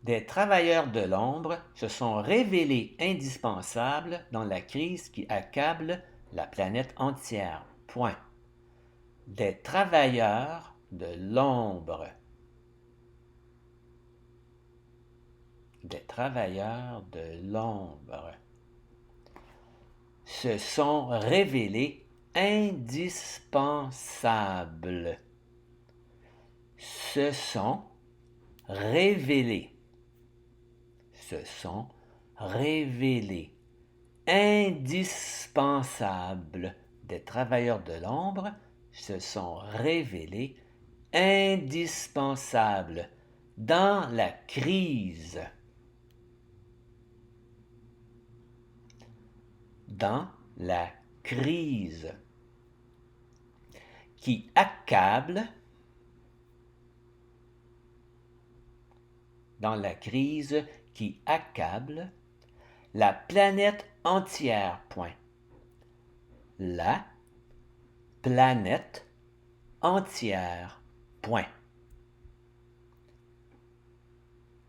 Des travailleurs de l'ombre se sont révélés indispensables dans la crise qui accable la planète entière. Point. Des travailleurs de l'ombre. Des travailleurs de l'ombre se sont révélés indispensables. Se sont révélés. Se sont révélés indispensables. Des travailleurs de l'ombre se sont révélés indispensables dans la crise. Dans la crise qui accable la planète entière. Point. La planète entière. Point.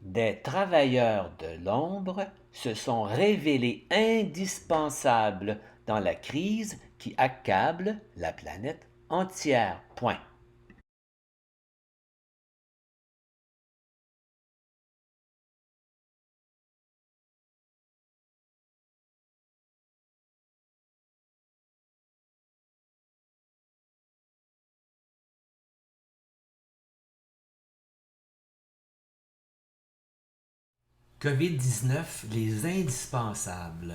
Des travailleurs de l'ombre se sont révélés indispensables dans la crise qui accable la planète entière. Point. COVID-19, les indispensables.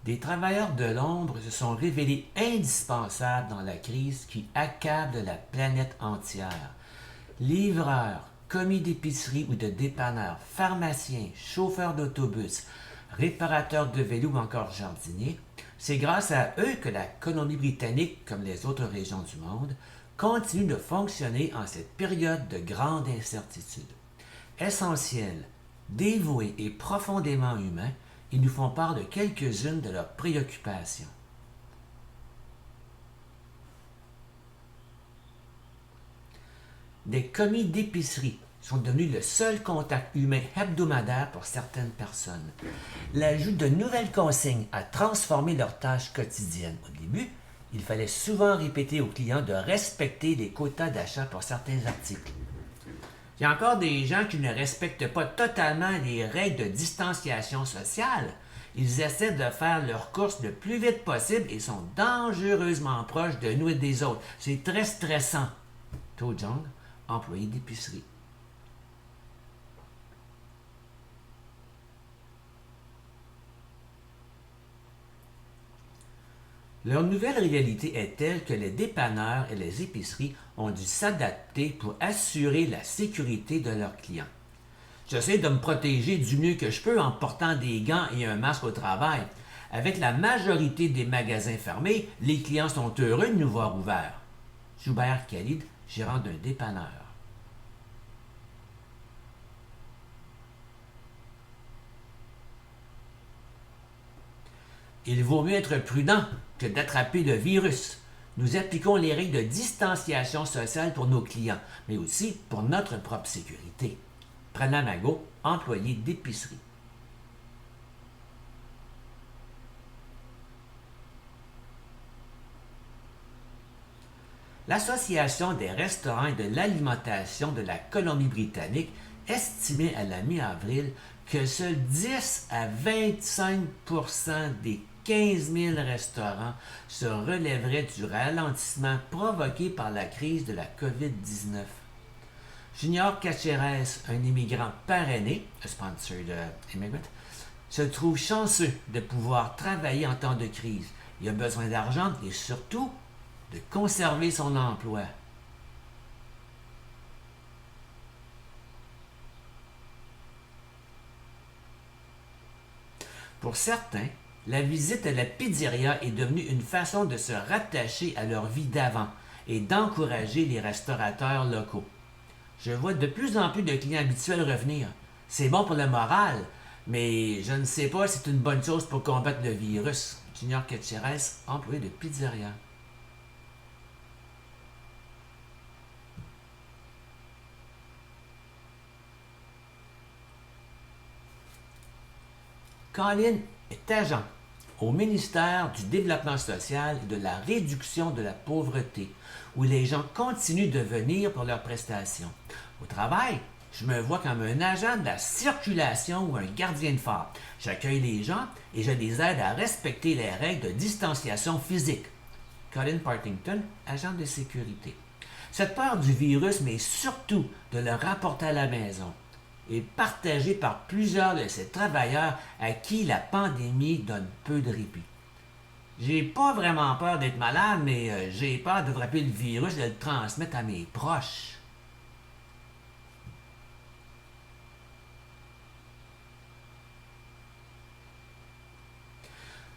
Des travailleurs de l'ombre se sont révélés indispensables dans la crise qui accable la planète entière. Livreurs, commis d'épicerie ou de dépanneurs, pharmaciens, chauffeurs d'autobus, réparateurs de vélos ou encore jardiniers, c'est grâce à eux que la Colombie-Britannique, comme les autres régions du monde, continue de fonctionner en cette période de grande incertitude. Essentiels, dévoués et profondément humains, ils nous font part de quelques-unes de leurs préoccupations. Des commis d'épicerie sont devenus le seul contact humain hebdomadaire pour certaines personnes. L'ajout de nouvelles consignes a transformé leurs tâches quotidiennes. Au début, il fallait souvent répéter aux clients de respecter les quotas d'achat pour certains articles. Il y a encore des gens qui ne respectent pas totalement les règles de distanciation sociale. Ils essaient de faire leurs courses le plus vite possible et sont dangereusement proches de nous et des autres. C'est très stressant. To Jong, employé d'épicerie. Leur nouvelle réalité est telle que les dépanneurs et les épiceries ont dû s'adapter pour assurer la sécurité de leurs clients. J'essaie de me protéger du mieux que je peux en portant des gants et un masque au travail. Avec la majorité des magasins fermés, les clients sont heureux de nous voir ouverts. Joubert Khalid, gérant d'un dépanneur. Il vaut mieux être prudent que d'attraper le virus. Nous appliquons les règles de distanciation sociale pour nos clients, mais aussi pour notre propre sécurité. Pranamago, employé d'épicerie. L'Association des restaurants et de l'alimentation de la Colombie-Britannique estimait à la mi-avril que seuls 10 à 25% des 15 000 restaurants se relèveraient du ralentissement provoqué par la crise de la COVID-19. Junior Caceres, un immigrant parrainé, a sponsored immigrant, se trouve chanceux de pouvoir travailler en temps de crise. Il a besoin d'argent et surtout de conserver son emploi. Pour certains, la visite à la pizzeria est devenue une façon de se rattacher à leur vie d'avant et d'encourager les restaurateurs locaux. Je vois de plus en plus de clients habituels revenir. C'est bon pour le moral, Mais je ne sais pas si c'est une bonne chose pour combattre le virus. Junior Ketcheres, employé de pizzeria. Colin est agent au ministère du Développement social et de la réduction de la pauvreté, où les gens continuent de venir pour leurs prestations. Au travail, je me vois comme un agent de la circulation ou un gardien de phare. J'accueille les gens et je les aide à respecter les règles de distanciation physique. Colin Partington, agent de sécurité. Cette peur du virus, mais surtout de le rapporter à la maison, est partagée par plusieurs de ces travailleurs à qui la pandémie donne peu de répit. J'ai pas vraiment peur d'être malade, mais j'ai peur d'attraper le virus et de le transmettre à mes proches.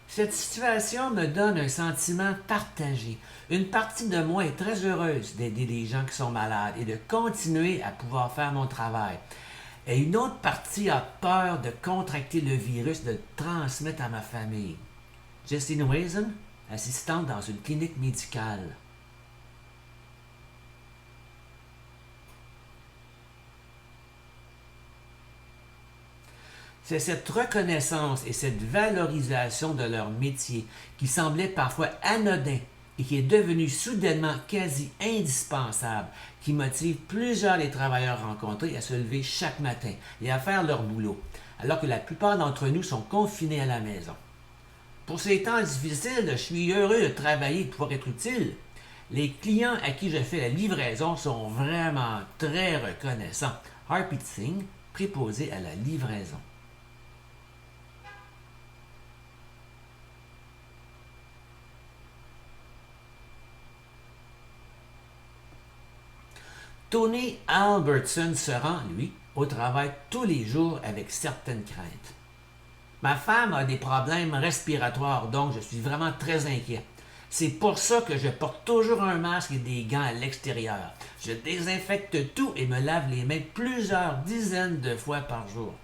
Cette situation me donne un sentiment partagé. Une partie de moi est très heureuse d'aider les gens qui sont malades et de continuer à pouvoir faire mon travail. Et une autre partie a peur de contracter le virus, de le transmettre à ma famille. Justine Wazen, assistante dans une clinique médicale. C'est cette reconnaissance et cette valorisation de leur métier qui semblait parfois anodin et qui est devenu soudainement quasi indispensable, qui motive plusieurs des travailleurs rencontrés à se lever chaque matin et à faire leur boulot, alors que la plupart d'entre nous sont confinés à la maison. Pour ces temps difficiles, je suis heureux de travailler et de pouvoir être utile. Les clients à qui je fais la livraison sont vraiment très reconnaissants. Harpreet Singh, préposé à la livraison. Tony Albertson se rend, lui, au travail tous les jours avec certaines craintes. Ma femme a des problèmes respiratoires, donc je suis vraiment très inquiet. C'est pour ça que je porte toujours un masque et des gants à l'extérieur. Je désinfecte tout et me lave les mains plusieurs dizaines de fois par jour.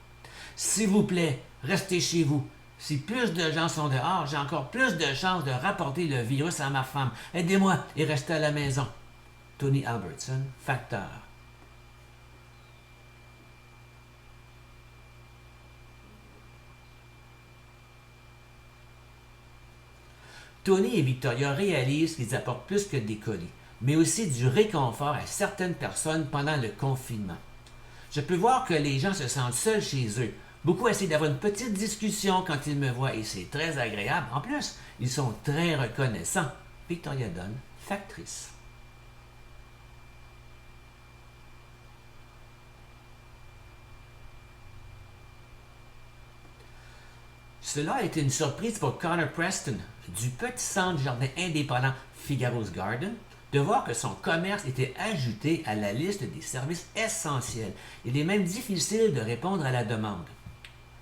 S'il vous plaît, restez chez vous. Si plus de gens sont dehors, j'ai encore plus de chances de rapporter le virus à ma femme. Aidez-moi et restez à la maison. Tony Albertson, facteur. Tony et Victoria réalisent qu'ils apportent plus que des colis, mais aussi du réconfort à certaines personnes pendant le confinement. Je peux voir que les gens se sentent seuls chez eux. Beaucoup essaient d'avoir une petite discussion quand ils me voient et c'est très agréable. En plus, ils sont très reconnaissants. Victoria Dunn, factrice. Cela a été une surprise pour Connor Preston, du petit centre jardin indépendant Figaro's Garden, de voir que son commerce était ajouté à la liste des services essentiels. Il est même difficile de répondre à la demande.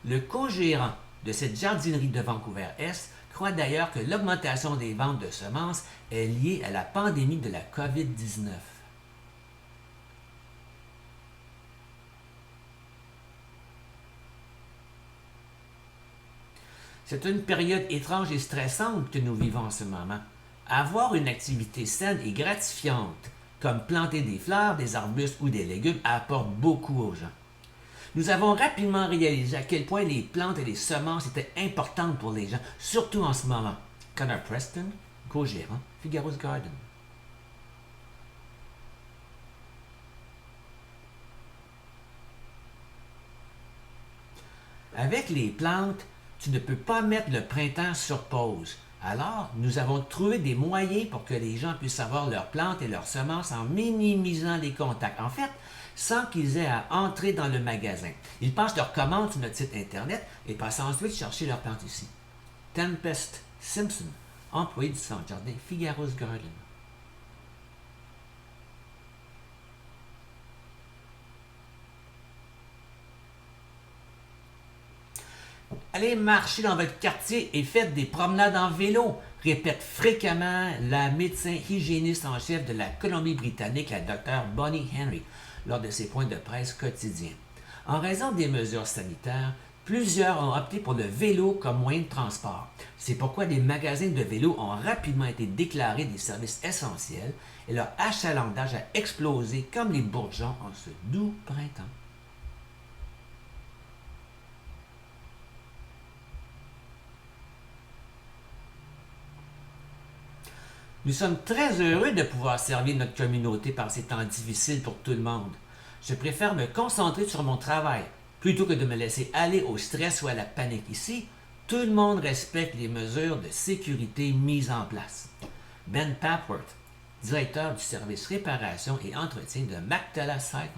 Le co-gérant de cette jardinerie de Vancouver-Est croit d'ailleurs que l'augmentation des ventes de semences est liée à la pandémie de la COVID-19. C'est une période étrange et stressante que nous vivons en ce moment. Avoir une activité saine et gratifiante, comme planter des fleurs, des arbustes ou des légumes, apporte beaucoup aux gens. Nous avons rapidement réalisé à quel point les plantes et les semences étaient importantes pour les gens, surtout en ce moment. Connor Preston, co-gérant, Figaro's Garden. Avec les plantes, tu ne peux pas mettre le printemps sur pause. Alors, nous avons trouvé des moyens pour que les gens puissent avoir leurs plantes et leurs semences en minimisant les contacts. En fait, sans qu'ils aient à entrer dans le magasin. Ils passent leurs commandes sur notre site internet et passent ensuite chercher leurs plantes ici. Tempest Simpson, employé du centre jardin Figaro's Garden. Allez marcher dans votre quartier et faites des promenades en vélo, répète fréquemment la médecin hygiéniste en chef de la Colombie-Britannique, la docteure Bonnie Henry, lors de ses points de presse quotidiens. En raison des mesures sanitaires, Plusieurs ont opté pour le vélo comme moyen de transport. C'est pourquoi les magasins de vélos ont rapidement été déclarés des services essentiels et leur achalandage a explosé comme les bourgeons en ce doux printemps. Nous sommes très heureux de pouvoir servir notre communauté par ces temps difficiles pour tout le monde. Je préfère me concentrer sur mon travail plutôt que de me laisser aller au stress ou à la panique. Ici, tout le monde respecte les mesures de sécurité mises en place. Ben Papworth, directeur du service réparation et entretien de Magdala Cycle.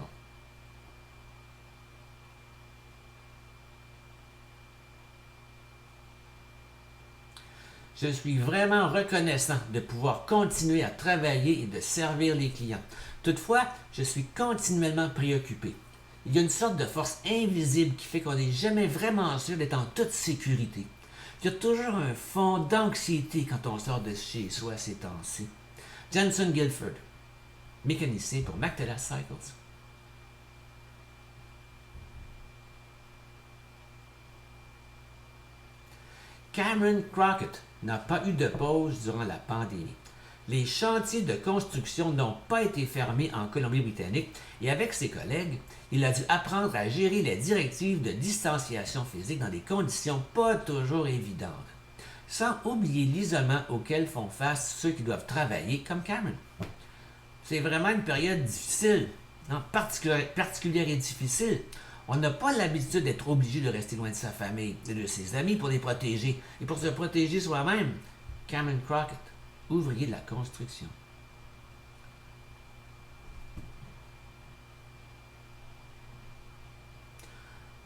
Je suis vraiment reconnaissant de pouvoir continuer à travailler et de servir les clients. Toutefois, je suis continuellement préoccupé. Il y a une sorte de force invisible qui fait qu'on n'est jamais vraiment sûr d'être en toute sécurité. Il y a toujours un fond d'anxiété quand on sort de chez soi ces temps-ci. Jensen Guilford, mécanicien pour Magdala Cycles. Cameron Crockett n'a pas eu de pause durant la pandémie. Les chantiers de construction n'ont pas été fermés en Colombie-Britannique et avec ses collègues, il a dû apprendre à gérer les directives de distanciation physique dans des conditions pas toujours évidentes, sans oublier l'isolement auquel font face ceux qui doivent travailler comme Cameron. C'est vraiment une période difficile, particulière et difficile. On n'a pas l'habitude d'être obligé de rester loin de sa famille et de ses amis pour les protéger et pour se protéger soi-même. Cameron Crockett, ouvrier de la construction.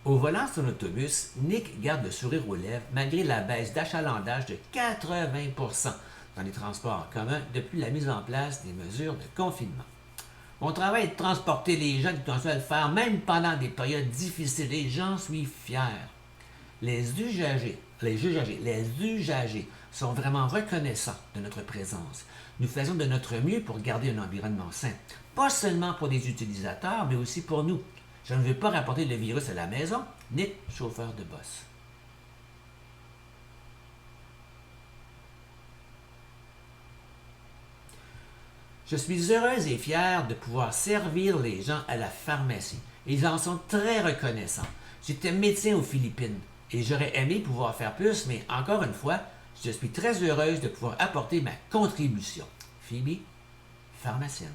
Au volant de son autobus, Nick garde le sourire aux lèvres malgré la baisse d'achalandage de 80% dans les transports en commun depuis la mise en place des mesures de confinement. Mon travail est de transporter les gens qui continuent à le faire, même pendant des périodes difficiles, et j'en suis fier. Les usagers sont vraiment reconnaissants de notre présence. Nous faisons de notre mieux pour garder un environnement sain, pas seulement pour les utilisateurs, mais aussi pour nous. Je ne veux pas rapporter le virus à la maison, Nick, chauffeur de bus. Je suis heureuse et fière de pouvoir servir les gens à la pharmacie. Ils en sont très reconnaissants. J'étais médecin aux Philippines et j'aurais aimé pouvoir faire plus, mais encore une fois, je suis très heureuse de pouvoir apporter ma contribution. Phoebe, pharmacienne.